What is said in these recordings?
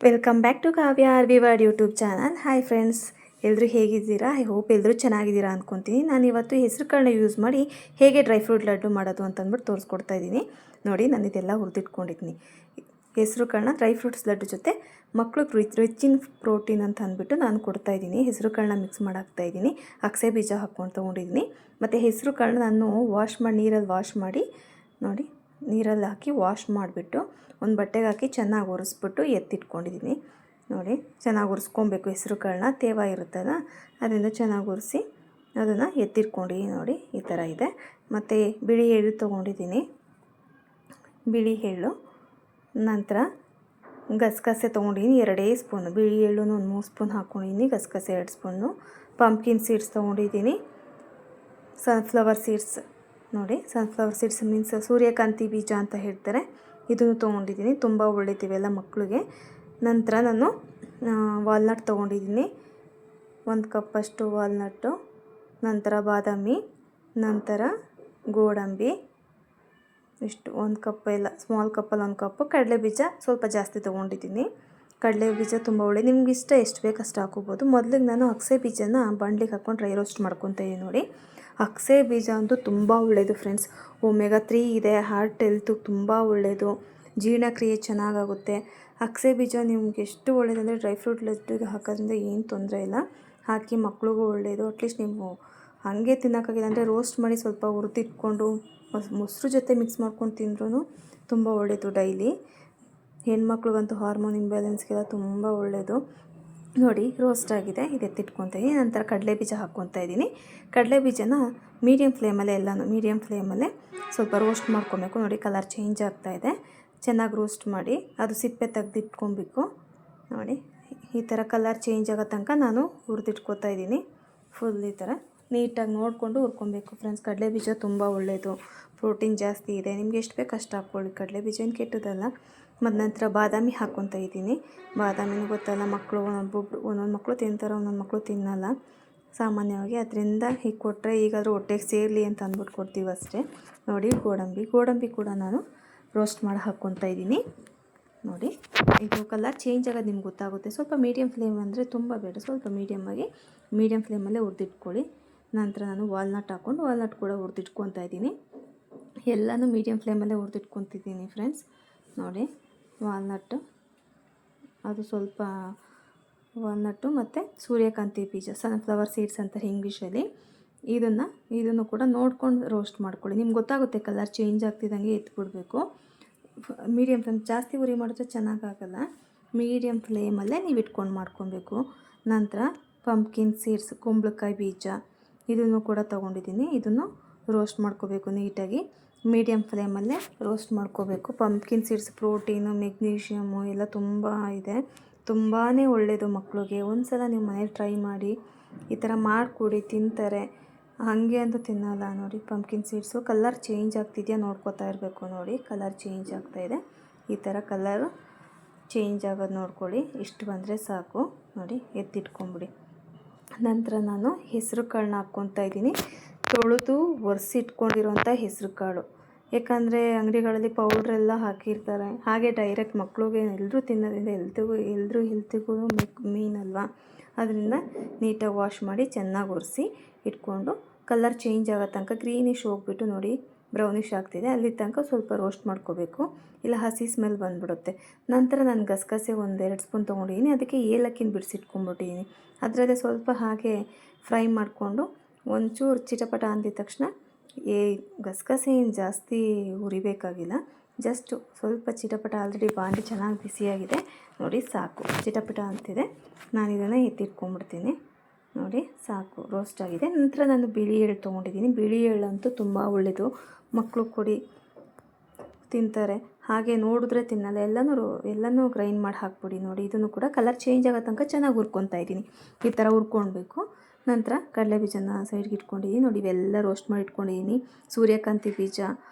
Welcome back to Kavya ವಿವರ್ಡ್ YouTube channel. Hi friends, ಎಲ್ಲರೂ ಹೇಗಿದ್ದೀರಾ? ಐ ಹೋಪ್ ಎಲ್ಲರೂ ಚೆನ್ನಾಗಿದ್ದೀರಾ ಅಂದ್ಕೊತೀನಿ. ನಾನು ಇವತ್ತು ಹೆಸರು ಕಾಳನ್ನ ಯೂಸ್ ಮಾಡಿ ಹೇಗೆ ಡ್ರೈ ಫ್ರೂಟ್ ಲಡ್ಡು ಮಾಡೋದು ಅಂತಂದ್ಬಿಟ್ಟು ತೋರಿಸ್ಕೊಡ್ತಾ ಇದ್ದೀನಿ. ನೋಡಿ, ನಾನು ಇದೆಲ್ಲ ಹುರಿದಿಟ್ಕೊಂಡಿದ್ದೀನಿ. ಹೆಸರು ಕಾಳನ್ನ ಡ್ರೈ ಫ್ರೂಟ್ಸ್ ಲಡ್ಡು ಜೊತೆ ಮಕ್ಕಳು ರಿಚ್ ಇನ್ ಪ್ರೋಟೀನ್ ಅಂತ ಅಂದ್ಬಿಟ್ಟು ನಾನು ಕೊಡ್ತಾಯಿದ್ದೀನಿ. ಹೆಸರು ಕಾಳನ್ನ ಮಿಕ್ಸ್ ಮಾಡಾಕ್ತಾಯಿದ್ದೀನಿ. ಅಗಸೆ ಬೀಜ ಹಾಕ್ಕೊಂಡು ತೊಗೊಂಡಿದ್ದೀನಿ. ಮತ್ತು ಹೆಸರು ಕಾಳನ್ನ ನಾನು ನೀರಲ್ಲಿ ವಾಶ್ ಮಾಡಿ ನೋಡಿ, ನೀರಲ್ಲಿ ಹಾಕಿ ವಾಶ್ ಮಾಡಿಬಿಟ್ಟು ಒಂದು ಬಟ್ಟೆಗೆ ಹಾಕಿ ಚೆನ್ನಾಗಿ ಒರೆಸ್ಬಿಟ್ಟು ಎತ್ತಿಟ್ಕೊಂಡಿದ್ದೀನಿ. ನೋಡಿ, ಚೆನ್ನಾಗಿ ಒರೆಸ್ಕೊಬೇಕು. ಹೆಸರು ಕಾಳನ್ನ ತೇವ ಇರುತ್ತಲ್ಲ, ಅದರಿಂದ ಚೆನ್ನಾಗಿ ಒರೆಸಿ ಅದನ್ನು ಎತ್ತಿಟ್ಕೊಂಡಿದ್ದೀನಿ. ನೋಡಿ, ಈ ಥರ ಇದೆ. ಮತ್ತು ಬಿಳಿ ಎಳ್ಳು ತೊಗೊಂಡಿದ್ದೀನಿ. ಬಿಳಿ ಎಳ್ಳು, ನಂತರ ಗಸಗಸೆ ತೊಗೊಂಡಿದ್ದೀನಿ 2 ಸ್ಪೂನು. ಬಿಳಿ ಎಳ್ಳು ಒಂದು 3 ಸ್ಪೂನ್ ಹಾಕ್ಕೊಂಡಿದ್ದೀನಿ. ಗಸಗಸೆ 2 ಸ್ಪೂನು. ಪಂಪ್ಕಿನ್ ಸೀಡ್ಸ್ ತೊಗೊಂಡಿದ್ದೀನಿ. ಸನ್ಫ್ಲವರ್ ಸೀಡ್ಸ್ ನೋಡಿ, ಸನ್ಫ್ಲವರ್ ಸೀಡ್ಸ್ ಮೀನ್ಸ್ ಸೂರ್ಯಕಾಂತಿ ಬೀಜ ಅಂತ ಹೇಳ್ತಾರೆ. ಇದನ್ನು ತೊಗೊಂಡಿದ್ದೀನಿ. ತುಂಬ ಒಳ್ಳೆಯದಿವೆಲ್ಲ ಮಕ್ಕಳಿಗೆ. ನಂತರ ನಾನು ವಾಲ್ನಟ್ ತೊಗೊಂಡಿದ್ದೀನಿ. 1 ಕಪ್ಪಷ್ಟು ವಾಲ್ನಟ್ಟು, ನಂತರ ಬಾದಾಮಿ, ನಂತರ ಗೋಡಂಬಿ, ಇಷ್ಟು 1 ಕಪ್ ಎಲ್ಲ, ಸ್ಮಾಲ್ ಕಪ್ಪಲ್ಲಿ 1 ಕಪ್ಪು. ಕಡಲೆ ಬೀಜ ಸ್ವಲ್ಪ ಜಾಸ್ತಿ ತೊಗೊಂಡಿದ್ದೀನಿ. ಕಡಲೆ ಬೀಜ ತುಂಬ ಒಳ್ಳೆಯದು. ನಿಮ್ಗೆ ಇಷ್ಟ ಎಷ್ಟು ಬೇಕು ಅಷ್ಟು ಹಾಕೋಬೋದು. ಮೊದಲಿಗೆ ನಾನು ಅಗಸೆ ಬೀಜನ ಬಾಣಲಿಗೆ ಹಾಕ್ಕೊಂಡು ಡ್ರೈ ರೋಸ್ಟ್ ಮಾಡ್ಕೊತಾಯಿದ್ದೀನಿ. ನೋಡಿ, ಅಗಸೆ ಬೀಜ ಅಂತೂ ತುಂಬ ಒಳ್ಳೆಯದು ಫ್ರೆಂಡ್ಸ್. ಒಮೆಗಾ 3 ಇದೆ. ಹಾರ್ಟ್ ಹೆಲ್ತಿಗೆ ತುಂಬ ಒಳ್ಳೆಯದು. ಜೀರ್ಣಕ್ರಿಯೆ ಚೆನ್ನಾಗಾಗುತ್ತೆ. ಅಗಸೆ ಬೀಜ ನಿಮ್ಗೆ ಎಷ್ಟು ಒಳ್ಳೆಯದಂದರೆ ಡ್ರೈ ಫ್ರೂಟ್ ಲಡ್ಡುಗೆ ಹಾಕೋದ್ರಿಂದ ಏನು ತೊಂದರೆ ಇಲ್ಲ. ಹಾಕಿ ಮಕ್ಳಿಗೂ ಒಳ್ಳೆಯದು. ಅಟ್ಲೀಸ್ಟ್ ನೀವು ಹಾಗೆ ತಿನ್ನೋಕ್ಕಾಗಿಲ್ಲ ಅಂದರೆ ರೋಸ್ಟ್ ಮಾಡಿ ಸ್ವಲ್ಪ ಹುರಿದಿಟ್ಕೊಂಡು ಮೊಸರು ಜೊತೆ ಮಿಕ್ಸ್ ಮಾಡ್ಕೊಂಡು ತಿಂದ್ರೂ ತುಂಬ ಒಳ್ಳೆಯದು. ಡೈಲಿ ಹೆಣ್ಮಕ್ಳಿಗಂತೂ ಹಾರ್ಮೋನ್ ಇಂಬ್ಯಾಲೆನ್ಸ್ಗೆಲ್ಲ ತುಂಬ ಒಳ್ಳೆಯದು. ನೋಡಿ, ರೋಸ್ಟ್ ಆಗಿದೆ. ಇದು ಎತ್ತಿಟ್ಕೊತೀನಿ. ನಂತರ ಕಡಲೆ ಬೀಜ ಹಾಕ್ಕೊತಾ ಇದ್ದೀನಿ. ಕಡಲೆ ಬೀಜನ ಮೀಡಿಯಮ್ ಫ್ಲೇಮಲ್ಲೇ ಮೀಡಿಯಮ್ ಫ್ಲೇಮಲ್ಲೇ ಸ್ವಲ್ಪ ರೋಸ್ಟ್ ಮಾಡ್ಕೊಬೇಕು. ನೋಡಿ, ಕಲರ್ ಚೇಂಜ್ ಆಗ್ತಾಯಿದೆ. ಚೆನ್ನಾಗಿ ರೋಸ್ಟ್ ಮಾಡಿ ಅದು ಸಿಪ್ಪೆ ತೆಗೆದಿಟ್ಕೊಬೇಕು. ನೋಡಿ, ಈ ಥರ ಕಲರ್ ಚೇಂಜ್ ಆಗೋ ತನಕ ನಾನು ಹುರಿದಿಟ್ಕೊತಾ ಇದ್ದೀನಿ. ಫುಲ್ ಈ ಥರ ನೀಟಾಗಿ ನೋಡಿಕೊಂಡು ಹುರ್ಕೊಬೇಕು ಫ್ರೆಂಡ್ಸ್. ಕಡಲೆ ಬೀಜ ತುಂಬ ಒಳ್ಳೆಯದು. ಪ್ರೋಟೀನ್ ಜಾಸ್ತಿ ಇದೆ. ನಿಮ್ಗೆ ಎಷ್ಟು ಬೇಕು ಅಷ್ಟು ಹಾಕ್ಕೊಳ್ಳಿ. ಕಡಲೆ ಬೀಜ ಏನು ಕೆಟ್ಟದಲ್ಲ. ಮತ್ತು ನಂತರ ಬಾದಾಮಿ ಹಾಕ್ಕೊತಾ ಇದ್ದೀನಿ. ಬಾದಾಮಿನೂ ಗೊತ್ತಲ್ಲ, ಮಕ್ಕಳು ಒಂದೊಂದು ಮಕ್ಕಳು ತಿಂತಾರೆ, ಒಂದೊಂದು ಮಕ್ಕಳು ತಿನ್ನಲ್ಲ ಸಾಮಾನ್ಯವಾಗಿ. ಅದರಿಂದ ಹೀಗೆ ಕೊಟ್ಟರೆ ಈಗಾದರೂ ಹೊಟ್ಟೆಗೆ ಸೇರಲಿ ಅಂತ ಅಂದ್ಬಿಟ್ಟು ಕೊಡ್ತೀವಿ ಅಷ್ಟೇ. ನೋಡಿ, ಗೋಡಂಬಿ ಕೂಡ ನಾನು ರೋಸ್ಟ್ ಮಾಡಿ ಹಾಕ್ಕೊತಾ ಇದ್ದೀನಿ. ನೋಡಿ, ಇದು ಕಲರ್ ಚೇಂಜ್ ಆಗೋದು ನಿಮ್ಗೆ ಗೊತ್ತಾಗುತ್ತೆ. ಸ್ವಲ್ಪ ಮೀಡಿಯಮ್ ಫ್ಲೇಮ್ ಅಂದರೆ ತುಂಬ ಬೇಡ, ಸ್ವಲ್ಪ ಮೀಡಿಯಮ್ ಫ್ಲೇಮಲ್ಲೇ ಹುರಿದಿಟ್ಕೊಳ್ಳಿ. ನಂತರ ನಾನು ವಾಲ್ನಟ್ ಹಾಕ್ಕೊಂಡು ವಾಲ್ನಟ್ ಕೂಡ ಹುರಿದಿಟ್ಕೊತಾ ಇದ್ದೀನಿ. ಎಲ್ಲನೂ ಮೀಡಿಯಮ್ ಫ್ಲೇಮಲ್ಲೇ ಹುರಿದಿಟ್ಕೊತಿದ್ದೀನಿ ಫ್ರೆಂಡ್ಸ್. ನೋಡಿ, ವಾಲ್ನಟ್ಟು, ಅದು ಸ್ವಲ್ಪ ವಾಲ್ನಟ್ಟು ಮತ್ತು ಸೂರ್ಯಕಾಂತಿ ಬೀಜ, ಸನ್ಫ್ಲವರ್ ಸೀಡ್ಸ್ ಅಂತಾರೆ ಇಂಗ್ಲೀಷಲ್ಲಿ. ಇದನ್ನು ಕೂಡ ನೋಡ್ಕೊಂಡು ರೋಸ್ಟ್ ಮಾಡ್ಕೊಳ್ಳಿ. ನಿಮ್ಗೆ ಗೊತ್ತಾಗುತ್ತೆ ಕಲರ್ ಚೇಂಜ್ ಆಗ್ತಿದ್ದಂಗೆ ಎತ್ಬಿಡಬೇಕು. ಮೀಡಿಯಮ್ ಫ್ಲೇಮ್, ಜಾಸ್ತಿ ಉರಿ ಮಾಡಿದ್ರೆ ಚೆನ್ನಾಗಾಗಲ್ಲ. ಮೀಡಿಯಮ್ ಫ್ಲೇಮಲ್ಲೇ ನೀವು ಇಟ್ಕೊಂಡು ಮಾಡ್ಕೊಬೇಕು. ನಂತರ ಪಂಪ್ಕಿನ್ ಸೀಡ್ಸ್, ಕುಂಬಳಕಾಯಿ ಬೀಜ, ಇದನ್ನು ಕೂಡ ತೊಗೊಂಡಿದ್ದೀನಿ. ಇದನ್ನು ರೋಸ್ಟ್ ಮಾಡ್ಕೋಬೇಕು ನೀಟಾಗಿ. ಮೀಡಿಯಮ್ ಫ್ಲೇಮಲ್ಲೇ ರೋಸ್ಟ್ ಮಾಡ್ಕೋಬೇಕು. ಪಂಪ್ಕಿನ್ ಸೀಡ್ಸ್ ಪ್ರೋಟೀನು, ಮೆಗ್ನೀಷಿಯಮು ಎಲ್ಲ ತುಂಬ ಇದೆ. ತುಂಬಾ ಒಳ್ಳೆಯದು ಮಕ್ಕಳಿಗೆ. ಒಂದು ಸಲ ನೀವು ಮನೇಲಿ ಟ್ರೈ ಮಾಡಿ, ಈ ಥರ ಮಾಡಿಕೊಡಿ, ತಿಂತಾರೆ. ಹಾಗೆ ಅಂತೂ ತಿನ್ನಲ್ಲ. ನೋಡಿ, ಪಂಪ್ಕಿನ್ ಸೀಡ್ಸು ಕಲರ್ ಚೇಂಜ್ ಆಗ್ತಿದೆಯಾ ನೋಡ್ಕೋತಾ ಇರಬೇಕು. ನೋಡಿ, ಕಲರ್ ಚೇಂಜ್ ಆಗ್ತಾಯಿದೆ. ಈ ಥರ ಕಲರು ಚೇಂಜ್ ಆಗೋದು ನೋಡ್ಕೊಳ್ಳಿ. ಇಷ್ಟು ಬಂದರೆ ಸಾಕು. ನೋಡಿ, ಎತ್ತಿಟ್ಕೊಂಬಿಡಿ. ನಂತರ ನಾನು ಹೆಸರು ಕಾಳನ್ನ ಹಾಕ್ಕೊತಾ ಇದ್ದೀನಿ. ತೊಳೆದು ಒರೆಸಿಟ್ಕೊಂಡಿರೋಂಥ ಹೆಸರು ಕಾಳು. ಯಾಕಂದರೆ ಅಂಗಡಿಗಳಲ್ಲಿ ಪೌಡ್ರೆಲ್ಲ ಹಾಕಿರ್ತಾರೆ. ಹಾಗೆ ಡೈರೆಕ್ಟ್ ಮಕ್ಕಳಿಗೆ ಎಲ್ಲರೂ ತಿನ್ನೋದ್ರಿಂದ ಹೆಲ್ತಿಗೂ ಮೇನ್ ಅಲ್ವಾ. ಅದರಿಂದ ನೀಟಾಗಿ ವಾಶ್ ಮಾಡಿ ಚೆನ್ನಾಗಿ ಒರೆಸಿ ಇಟ್ಕೊಂಡು ಕಲರ್ ಚೇಂಜ್ ಆಗೋ ತನಕ ಗ್ರೀನಿಶ್ ಹೋಗ್ಬಿಟ್ಟು ನೋಡಿ ಬ್ರೌನಿಶ್ ಆಗ್ತಿದೆ, ಅಲ್ಲಿ ತನಕ ಸ್ವಲ್ಪ ರೋಸ್ಟ್ ಮಾಡ್ಕೋಬೇಕು. ಇಲ್ಲ ಹಸಿ ಸ್ಮೆಲ್ ಬಂದುಬಿಡುತ್ತೆ. ನಂತರ ನಾನು ಗಸಗಸೆ 1-2 ಸ್ಪೂನ್ ತೊಗೊಂಡಿದ್ದೀನಿ. ಅದಕ್ಕೆ ಏಲಕ್ಕಿನ ಬಿಡಿಸಿಟ್ಕೊಂಡ್ಬಿಟ್ಟಿದ್ದೀನಿ. ಅದರಲ್ಲೇ ಸ್ವಲ್ಪ ಹಾಗೆ ಫ್ರೈ ಮಾಡಿಕೊಂಡು ಒಂಚೂರು ಚಿಟಪಟ ಅಂದಿದ ತಕ್ಷಣ ಗಸಗಸೆ ಏನು ಜಾಸ್ತಿ ಹುರಿಬೇಕಾಗಿಲ್ಲ. ಜಸ್ಟ್ ಸ್ವಲ್ಪ ಚಿಟಪಟ. ಆಲ್ರೆಡಿ ಬಾಂಡಿ ಚೆನ್ನಾಗಿ ಬಿಸಿಯಾಗಿದೆ. ನೋಡಿ, ಸಾಕು, ಚಿಟಪಟ ಅಂತಿದೆ. ನಾನು ಇದನ್ನು ಎತ್ತಿಟ್ಕೊಂಡ್ಬಿಡ್ತೀನಿ. ನೋಡಿ, ಸಾಕು, ರೋಸ್ಟ್ ಆಗಿದೆ. ನಂತರ ನಾನು ಬಿಳಿ ಎಳ್ಳು ತೊಗೊಂಡಿದ್ದೀನಿ. ಬಿಳಿ ಎಳ್ಳಂತೂ ತುಂಬ ಒಳ್ಳೆಯದು. ಮಕ್ಕಳು ಕೊಡಿ, ತಿಂತಾರೆ. ಹಾಗೆ ನೋಡಿದ್ರೆ ತಿನ್ನಲ್ಲ. ಎಲ್ಲನೂ ಗ್ರೈಂಡ್ ಮಾಡಿ ಹಾಕ್ಬಿಡಿ. ನೋಡಿ, ಇದನ್ನು ಕೂಡ ಕಲರ್ ಚೇಂಜ್ ಆಗೋ ತನಕ ಚೆನ್ನಾಗಿ ಹುರ್ಕೊತಾ ಇದ್ದೀನಿ. ಈ ಥರ ಹುರ್ಕೊಳ್ಬೇಕು. ನಂತರ ಕಡಲೆ ಬೀಜನ ಸೈಡ್ಗೆ ಇಟ್ಕೊಂಡಿದ್ದೀನಿ. ನೋಡಿ, ಇವೆಲ್ಲ ರೋಸ್ಟ್ ಮಾಡಿ ಇಟ್ಕೊಂಡಿದ್ದೀನಿ. ಸೂರ್ಯಕಾಂತಿ ಬೀಜ,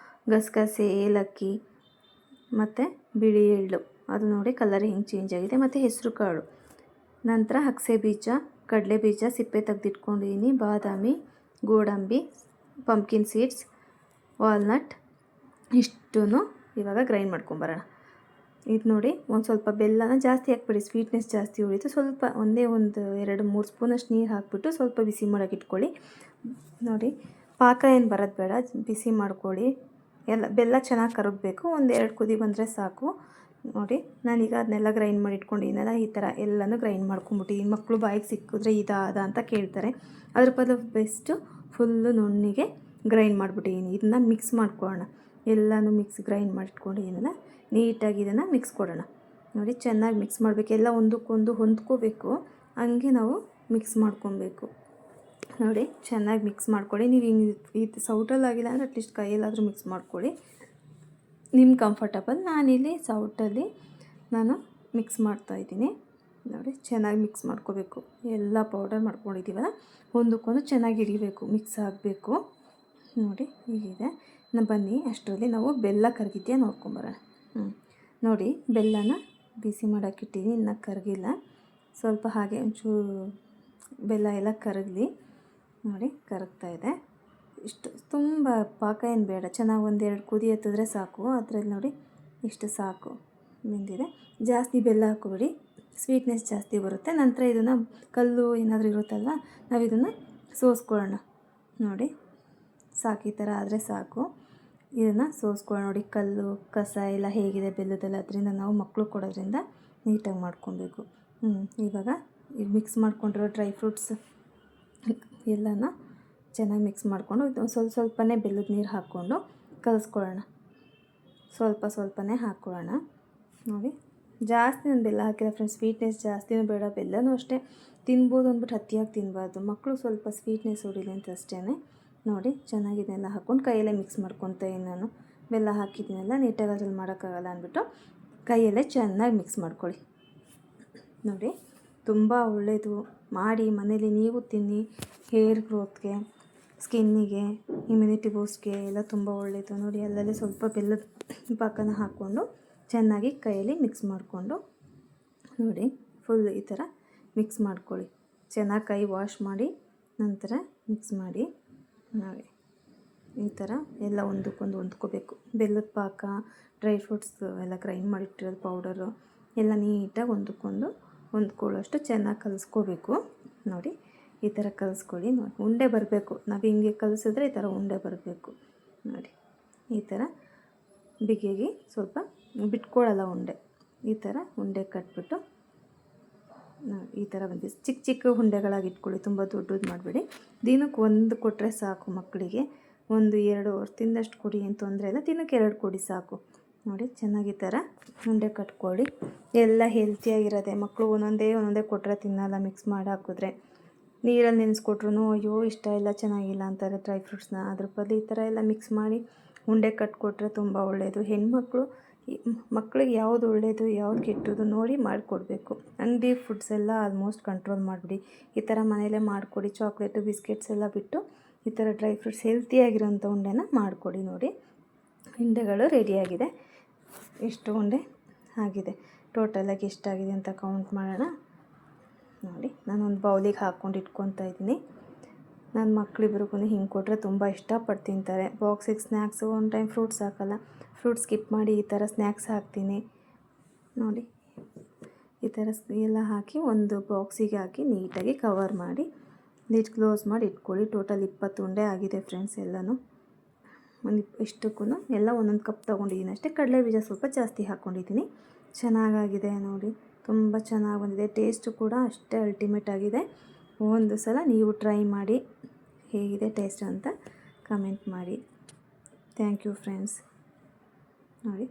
ಗಸಗಸೆ, ಏಲಕ್ಕಿ ಮತ್ತು ಬಿಳಿ ಎಳ್ಳು, ಅದು ನೋಡಿ ಕಲರ್ ಹೆಂಗೆ ಚೇಂಜ್ ಆಗಿದೆ. ಮತ್ತು ಹೆಸರು ಕಾಳು, ನಂತರ ಅಗಸೆ ಬೀಜ, ಕಡಲೆ ಬೀಜ ಸಿಪ್ಪೆ ತೆಗೆದಿಟ್ಕೊಂಡಿದ್ದೀನಿ, ಬಾದಾಮಿ, ಗೋಡಂಬಿ, ಪಂಪ್ಕಿನ್ ಸೀಡ್ಸ್, ವಾಲ್ನಟ್, ಇಷ್ಟೂ ಇವಾಗ ಗ್ರೈಂಡ್ ಮಾಡ್ಕೊಂಬರೋಣ. ಇದು ನೋಡಿ ಒಂದು ಸ್ವಲ್ಪ ಬೆಲ್ಲನ ಜಾಸ್ತಿ ಹಾಕ್ಬಿಡಿ, ಸ್ವೀಟ್ನೆಸ್ ಜಾಸ್ತಿ ಉಳಿತು. ಸ್ವಲ್ಪ ಒಂದು 2-3 ಸ್ಪೂನಷ್ಟು ನೀರು ಹಾಕಿಬಿಟ್ಟು ಸ್ವಲ್ಪ ಬಿಸಿ ಮಾಡೋಕೆ ಇಟ್ಕೊಳ್ಳಿ. ನೋಡಿ ಪಾಕ ಏನು ಬರೋದು ಬೇಡ, ಬಿಸಿ ಮಾಡ್ಕೊಳ್ಳಿ. ಬೆಲ್ಲ ಚೆನ್ನಾಗಿ ಕರಗಬೇಕು, 1-2 ಕುದಿ ಬಂದರೆ ಸಾಕು. ನೋಡಿ ನಾನೀಗ ಅದನ್ನೆಲ್ಲ ಗ್ರೈಂಡ್ ಮಾಡಿ ಇಟ್ಕೊಂಡಿದ್ದೀನಲ್ಲ, ಈ ಥರ ಎಲ್ಲನೂ ಗ್ರೈಂಡ್ ಮಾಡ್ಕೊಂಬಿಟ್ಟಿದ್ದೀನಿ. ಮಕ್ಕಳು ಬಾಯಿಗೆ ಸಿಕ್ಕಿದ್ರೆ ಇದಾದ ಅಂತ ಕೇಳ್ತಾರೆ, ಅದ್ರ ಬದಲು ಬೆಸ್ಟು ಫುಲ್ಲು ನುಣ್ಣಿಗೆ ಗ್ರೈಂಡ್ ಮಾಡಿಬಿಟ್ಟಿದ್ದೀನಿ. ಇದನ್ನ ಮಿಕ್ಸ್ ಮಾಡ್ಕೊಳ್ಳೋಣ, ಎಲ್ಲನೂ ಗ್ರೈಂಡ್ ಮಾಡಿಟ್ಕೊಂಡಿದ್ದೀನಲ್ಲ, ನೀಟಾಗಿ ಇದನ್ನು ಮಿಕ್ಸ್ ಕೊಡೋಣ. ನೋಡಿ ಚೆನ್ನಾಗಿ ಮಿಕ್ಸ್ ಮಾಡಬೇಕು, ಎಲ್ಲ ಒಂದಕ್ಕೊಂದು ಹೊಂದ್ಕೋಬೇಕು, ಹಂಗೆ ನಾವು ಮಿಕ್ಸ್ ಮಾಡ್ಕೊಬೇಕು. ನೋಡಿ ಚೆನ್ನಾಗಿ ಮಿಕ್ಸ್ ಮಾಡ್ಕೊಳ್ಳಿ. ನೀವು ಹಿಂಗೆ ಇದು ಸೌಟಲ್ಲಿ ಆಗಿಲ್ಲ ಅಂದರೆ ಅಟ್ಲೀಸ್ಟ್ ಕೈಯಲ್ಲಾದರೂ ಮಿಕ್ಸ್ ಮಾಡ್ಕೊಳ್ಳಿ, ನಿಮ್ಮ ಕಂಫರ್ಟಬಲ್. ನಾನಿಲ್ಲಿ ಸೌಟಲ್ಲಿ ಮಿಕ್ಸ್ ಮಾಡ್ತಾಯಿದ್ದೀನಿ. ನೋಡಿ ಚೆನ್ನಾಗಿ ಮಿಕ್ಸ್ ಮಾಡ್ಕೋಬೇಕು. ಎಲ್ಲ ಪೌಡರ್ ಮಾಡ್ಕೊಂಡಿದ್ದೀವಲ್ಲ, ಒಂದಕ್ಕೊಂದು ಚೆನ್ನಾಗಿ ಹಿಡಿಬೇಕು, ಮಿಕ್ಸ್ ಆಗಬೇಕು. ನೋಡಿ ಹೀಗಿದೆ. ಬನ್ನಿ ಅಷ್ಟರಲ್ಲಿ ನಾವು ಬೆಲ್ಲ ಕರಗಿದ್ಯಾ ನೋಡ್ಕೊಂಬರೋಣ. ನೋಡಿ ಬೆಲ್ಲನ ಬಿಸಿ ಮಾಡೋಕ್ಕಿಟ್ಟಿದ್ದೀನಿ, ಇನ್ನೂ ಕರಗಿಲ್ಲ. ಸ್ವಲ್ಪ ಹಾಗೆ ಒಂಚೂರು ಬೆಲ್ಲ ಎಲ್ಲ ಕರಗಲಿ. ನೋಡಿ ಕರಗ್ತಾ ಇದೆ. ಇಷ್ಟು ತುಂಬ ಪಾಕ ಏನು ಬೇಡ, ಚೆನ್ನಾಗಿ 1-2 ಕುದಿ ಎತ್ತಿದ್ರೆ ಸಾಕು. ಅದರಲ್ಲಿ ನೋಡಿ ಇಷ್ಟು ಸಾಕು, ಬೆಂದಿದೆ. ಜಾಸ್ತಿ ಬೆಲ್ಲ ಹಾಕೋಬೇಡಿ, ಸ್ವೀಟ್ನೆಸ್ ಜಾಸ್ತಿ ಬರುತ್ತೆ. ನಂತರ ಇದನ್ನು ಕಲ್ಲು ಏನಾದರೂ ಇರುತ್ತಲ್ವ, ನಾವು ಇದನ್ನು ಸೋಸ್ಕೊಳ್ಳೋಣ. ನೋಡಿ ಸಾಕು, ಈ ಥರ ಆದರೆ ಸಾಕು. ಇದನ್ನು ಸೋಸ್ಕೊಳ್ಳೋಣ. ನೋಡಿ ಕಲ್ಲು ಕಸ ಎಲ್ಲ ಹೇಗಿದೆ ಬೆಲ್ಲದಲ್ಲ, ಅದರಿಂದ ನಾವು ಮಕ್ಕಳು ಕೊಡೋದ್ರಿಂದ ನೀಟಾಗಿ ಮಾಡ್ಕೊಬೇಕು. ಇವಾಗ ಈಗ ಮಿಕ್ಸ್ ಮಾಡ್ಕೊಂಡಿರೋ ಡ್ರೈ ಫ್ರೂಟ್ಸ್ ಎಲ್ಲನ ಚೆನ್ನಾಗಿ ಮಿಕ್ಸ್ ಮಾಡಿಕೊಂಡು ಸ್ವಲ್ಪನೇ ಬೆಲ್ಲದ ನೀರು ಹಾಕ್ಕೊಂಡು ಕಲಿಸ್ಕೊಳ್ಳೋಣ. ಸ್ವಲ್ಪನೇ ಹಾಕ್ಕೊಳ್ಳೋಣ. ನೋಡಿ ಜಾಸ್ತಿ ನಾನು ಬೆಲ್ಲ ಹಾಕಿಲ್ಲ ಫ್ರೆಂಡ್ಸ್, ಸ್ವೀಟ್ನೆಸ್ ಜಾಸ್ತಿನೂ ಬೇಡ, ಬೆಲ್ಲನೂ ಅಷ್ಟೇ ತಿನ್ಬೋದು ಅಂದ್ಬಿಟ್ಟು ಅತಿಯಾಗಿ ತಿನ್ನಬಾರ್ದು. ಮಕ್ಕಳು ಸ್ವಲ್ಪ ಸ್ವೀಟ್ನೆಸ್ ಹೊಡಿಲಿ ಅಂತ ಅಷ್ಟೇ. ನೋಡಿ ಚೆನ್ನಾಗಿ ಇದನ್ನೆಲ್ಲ ಹಾಕ್ಕೊಂಡು ಕೈಯಲ್ಲೇ ಮಿಕ್ಸ್ ಮಾಡ್ಕೊತೀನಿ. ನಾನು ಬೆಲ್ಲ ಹಾಕಿದ್ದೀನಲ್ಲ, ನೀಟಾಗಿ ಅದ್ರಲ್ಲಿ ಮಾಡೋಕ್ಕಾಗಲ್ಲ ಅಂದ್ಬಿಟ್ಟು ಕೈಯಲ್ಲೇ ಚೆನ್ನಾಗಿ ಮಿಕ್ಸ್ ಮಾಡ್ಕೊಳ್ಳಿ. ನೋಡಿ ತುಂಬ ಒಳ್ಳೆಯದು, ಮಾಡಿ ಮನೇಲಿ ನೀವು ತಿನ್ನಿ. ಹೇರ್ ಗ್ರೋತ್ಗೆ, ಸ್ಕಿನ್ನಿಗೆ, ಇಮ್ಯುನಿಟಿ ಬೂಸ್ಟ್ಗೆ ಎಲ್ಲ ತುಂಬ ಒಳ್ಳೆಯದು. ನೋಡಿ ಅಲ್ಲಲ್ಲಿ ಸ್ವಲ್ಪ ಬೆಲ್ಲದ ಪಾಕನ ಹಾಕ್ಕೊಂಡು ಚೆನ್ನಾಗಿ ಕೈಯಲ್ಲಿ ಮಿಕ್ಸ್ ಮಾಡಿಕೊಂಡು, ನೋಡಿ ಫುಲ್ ಈ ಥರ ಮಿಕ್ಸ್ ಮಾಡ್ಕೊಳ್ಳಿ. ಚೆನ್ನಾಗಿ ಕೈ ವಾಶ್ ಮಾಡಿ ನಂತರ ಮಿಕ್ಸ್ ಮಾಡಿ. ನೋಡಿ ಈ ಥರ ಎಲ್ಲ ಒಂದಕ್ಕೊಂದು ಹೊಂದ್ಕೋಬೇಕು. ಬೆಲ್ಲದ ಪಾಕ, ಡ್ರೈ ಫ್ರೂಟ್ಸ್ ಎಲ್ಲ ಗ್ರೈಂಡ್ ಮಾಡಿಟ್ಟಿರೋದು ಪೌಡರು ಎಲ್ಲ ನೀಟಾಗಿ ಒಂದಕ್ಕೊಂದು ಹೊಂದ್ಕೊಳ್ಳೋಷ್ಟು ಚೆನ್ನಾಗಿ ಕಲಿಸ್ಕೋಬೇಕು. ನೋಡಿ ಈ ಥರ ಕಲಿಸ್ಕೊಳ್ಳಿ. ನೋಡಿ ಉಂಡೆ ಬರಬೇಕು, ನಾವು ಹಿಂಗೆ ಕಲಿಸಿದ್ರೆ ಈ ಥರ ಉಂಡೆ ಬರಬೇಕು. ನೋಡಿ ಈ ಥರ ಬಿಗಿಯಾಗಿ ಸ್ವಲ್ಪ ಬಿಟ್ಕೊಳ್ಳಲ್ಲ ಉಂಡೆ, ಈ ಥರ ಉಂಡೆ ಕಟ್ಬಿಟ್ಟು ನೋಡಿ ಈ ಥರ ಬಂದಿದೆ. ಚಿಕ್ಕ ಚಿಕ್ಕ ಉಂಡೆಗಳಾಗಿ ಇಟ್ಕೊಳ್ಳಿ, ತುಂಬ ದೊಡ್ಡದು ಮಾಡಬೇಡಿ. ದಿನಕ್ಕೆ 1 ಕೊಟ್ಟರೆ ಸಾಕು ಮಕ್ಕಳಿಗೆ. 1-2 ವರ್ಷ ತಿಂದಷ್ಟು ಕೊಡಿ, ಏನು ತೊಂದರೆ ಇಲ್ಲ. ದಿನಕ್ಕೆ 2 ಕೊಡಿ ಸಾಕು. ನೋಡಿ ಚೆನ್ನಾಗಿ ಈ ಥರ ಉಂಡೆ ಕಟ್ಕೊಳ್ಳಿ. ಎಲ್ಲ ಹೆಲ್ತಿಯಾಗಿರೋದೆ. ಮಕ್ಕಳು ಒಂದೊಂದೇ ಕೊಟ್ಟರೆ ತಿನ್ನಲ್ಲ, ಮಿಕ್ಸ್ ಮಾಡಿ ಹಾಕಿದ್ರೆ. ನೀರಲ್ಲಿ ನೆನೆಸ್ಕೊಟ್ರು ಅಯ್ಯೋ ಇಷ್ಟ ಇಲ್ಲ, ಚೆನ್ನಾಗಿಲ್ಲ ಅಂತಾರೆ ಡ್ರೈ ಫ್ರೂಟ್ಸ್ನ. ಅದ್ರ ಬದಲು ಈ ಥರ ಎಲ್ಲ ಮಿಕ್ಸ್ ಮಾಡಿ ಉಂಡೆ ಕಟ್ಕೊಟ್ರೆ ತುಂಬ ಒಳ್ಳೆಯದು. ಮಕ್ಕಳಿಗೆ ಯಾವುದು ಒಳ್ಳೆಯದು ಯಾವುದು ಕೆಟ್ಟದ್ದು ನೋಡಿ ಮಾಡಿಕೊಡ್ಬೇಕು. ಅಂಗಡಿ ಫುಡ್ಸ್ ಎಲ್ಲ ಆಲ್ಮೋಸ್ಟ್ ಕಂಟ್ರೋಲ್ ಮಾಡಿಬಿಡಿ. ಈ ಥರ ಮನೆಯಲ್ಲೇ ಮಾಡಿಕೊಡಿ. ಚಾಕ್ಲೇಟು ಬಿಸ್ಕೆಟ್ಸ್ ಎಲ್ಲ ಬಿಟ್ಟು ಈ ಥರ ಡ್ರೈ ಫ್ರೂಟ್ಸ್ ಹೆಲ್ತಿಯಾಗಿರೋಂಥ ಉಂಡೆನ ಮಾಡಿಕೊಡಿ. ನೋಡಿ ಉಂಡೆಗಳು ರೆಡಿಯಾಗಿದೆ. ಎಷ್ಟು ಉಂಡೆ ಆಗಿದೆ, ಟೋಟಲಾಗಿ ಎಷ್ಟಾಗಿದೆ ಅಂತ ಕೌಂಟ್ ಮಾಡೋಣ. ನೋಡಿ ನಾನೊಂದು ಬೌಲಿಗೆ ಹಾಕ್ಕೊಂಡು ಇಟ್ಕೊತಾ ಇದ್ದೀನಿ. ನನ್ನ ಮಕ್ಕಳಿಬ್ರಿಗೂ ಹಿಂಗೆ ಕೊಟ್ಟರೆ ತುಂಬ ಇಷ್ಟಪಟ್ಟು ತಿಂತಾರೆ. ಬಾಕ್ಸಿಗೆ ಸ್ನ್ಯಾಕ್ಸು, ಒಂದು ಟೈಮ್ ಫ್ರೂಟ್ಸ್ ಹಾಕಲ್ಲ, ಫ್ರೂಟ್ಸ್ ಸ್ಕಿಪ್ ಮಾಡಿ ಈ ಥರ ಸ್ನ್ಯಾಕ್ಸ್ ಹಾಕ್ತೀನಿ. ನೋಡಿ ಈ ಥರ ಎಲ್ಲ ಹಾಕಿ ಒಂದು ಬಾಕ್ಸಿಗೆ ಹಾಕಿ ನೀಟಾಗಿ ಕವರ್ ಮಾಡಿ ಲಿಡ್ ಕ್ಲೋಸ್ ಮಾಡಿ ಇಟ್ಕೊಳ್ಳಿ. ಟೋಟಲ್ 20 ಉಂಡೆ ಆಗಿದೆ ಫ್ರೆಂಡ್ಸ್. ಎಲ್ಲನೂ ಇಷ್ಟಕ್ಕೂ ಎಲ್ಲ ಒಂದೊಂದು ಕಪ್ ತೊಗೊಂಡಿದ್ದೀನಿ ಅಷ್ಟೇ. ಕಡಲೆ ಬೀಜ ಸ್ವಲ್ಪ ಜಾಸ್ತಿ ಹಾಕ್ಕೊಂಡಿದ್ದೀನಿ. ಚೆನ್ನಾಗಾಗಿದೆ ನೋಡಿ, ತುಂಬ ಚೆನ್ನಾಗಿ ಬಂದಿದೆ. ಟೇಸ್ಟು ಕೂಡ ಅಷ್ಟೇ ಅಲ್ಟಿಮೇಟ್ ಆಗಿದೆ. ಒಂದು ಸಲ ನೀವು ಟ್ರೈ ಮಾಡಿ ಹೇಗಿದೆ ಟೇಸ್ಟ್ ಅಂತ ಕಮೆಂಟ್ ಮಾಡಿ. Thank you friends. ನೋಡಿ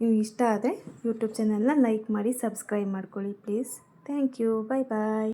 ನಿಮಗೆ ಇಷ್ಟ ಆದರೆ ಯೂಟ್ಯೂಬ್ ಚಾನಲ್ನ ಲೈಕ್ ಮಾಡಿ, ಸಬ್ಸ್ಕ್ರೈಬ್ ಮಾಡ್ಕೊಳ್ಳಿ please. Thank you. Bye bye.